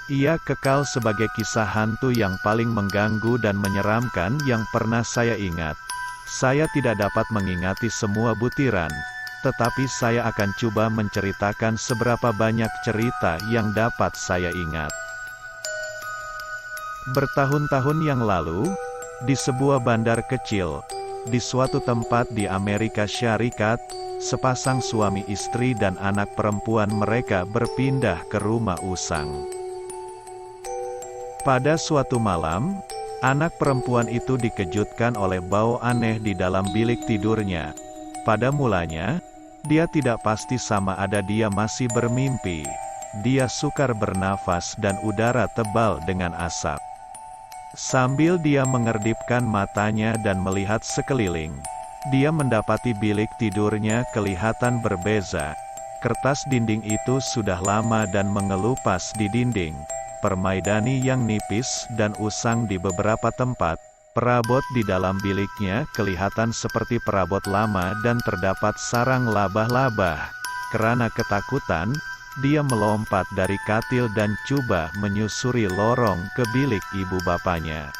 Ia kekal sebagai kisah hantu yang paling mengganggu dan menyeramkan yang pernah saya ingat. Saya tidak dapat mengingati semua butiran, tetapi saya akan coba menceritakan seberapa banyak cerita yang dapat saya ingat. Bertahun-tahun yang lalu, di sebuah bandar kecil, di suatu tempat di Amerika Syarikat, sepasang suami istri dan anak perempuan mereka berpindah ke rumah usang. Pada suatu malam, anak perempuan itu dikejutkan oleh bau aneh di dalam bilik tidurnya. Pada mulanya, dia tidak pasti sama ada dia masih bermimpi. Dia sukar bernafas dan udara tebal dengan asap. Sambil dia mengerdipkan matanya dan melihat sekeliling, dia mendapati bilik tidurnya kelihatan berbeza. Kertas dinding itu sudah lama dan mengelupas di dinding. Permaidani yang nipis dan usang di beberapa tempat. Perabot di dalam biliknya kelihatan seperti perabot lama dan terdapat sarang labah-labah. Karena ketakutan, dia melompat dari katil dan coba menyusuri lorong ke bilik ibu bapanya.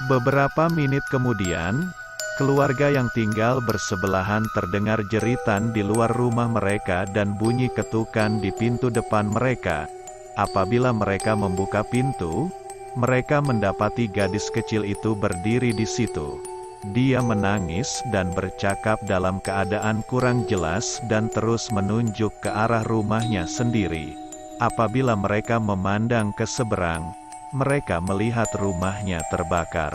Beberapa menit kemudian, keluarga yang tinggal bersebelahan terdengar jeritan di luar rumah mereka dan bunyi ketukan di pintu depan mereka. Apabila mereka membuka pintu, mereka mendapati gadis kecil itu berdiri di situ. Dia menangis dan bercakap dalam keadaan kurang jelas dan terus menunjuk ke arah rumahnya sendiri. Apabila mereka memandang ke seberang, mereka melihat rumahnya terbakar.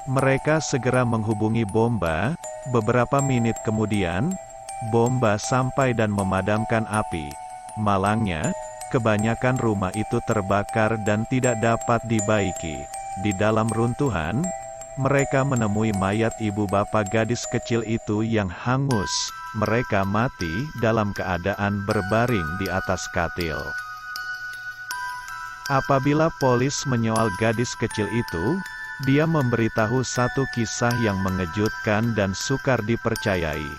Mereka segera menghubungi Bomba. Beberapa menit kemudian, Bomba sampai dan memadamkan api. Malangnya, kebanyakan rumah itu terbakar dan tidak dapat dibaiki. Di dalam runtuhan, mereka menemui mayat ibu bapa gadis kecil itu yang hangus. Mereka mati dalam keadaan berbaring di atas katil. Apabila polis menyoal gadis kecil itu, dia memberitahu satu kisah yang mengejutkan dan sukar dipercayai.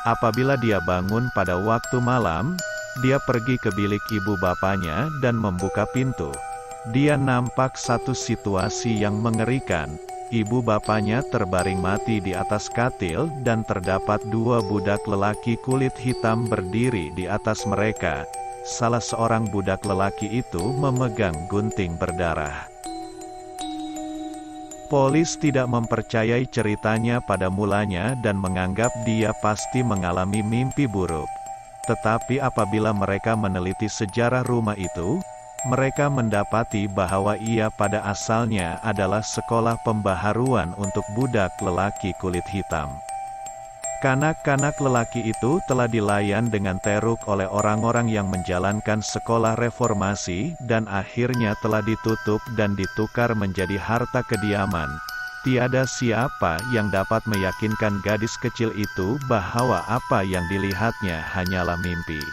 Apabila dia bangun pada waktu malam, dia pergi ke bilik ibu bapanya dan membuka pintu. Dia nampak satu situasi yang mengerikan. Ibu bapanya terbaring mati di atas katil dan terdapat dua budak lelaki kulit hitam berdiri di atas mereka. Salah seorang budak lelaki itu memegang gunting berdarah. Polis tidak mempercayai ceritanya pada mulanya dan menganggap dia pasti mengalami mimpi buruk. Tetapi apabila mereka meneliti sejarah rumah itu, mereka mendapati bahwa ia pada asalnya adalah sekolah pembaharuan untuk budak lelaki kulit hitam. Kanak-kanak lelaki itu telah dilayan dengan teruk oleh orang-orang yang menjalankan sekolah reformasi dan akhirnya telah ditutup dan ditukar menjadi harta kediaman. Tiada siapa yang dapat meyakinkan gadis kecil itu bahwa apa yang dilihatnya hanyalah mimpi.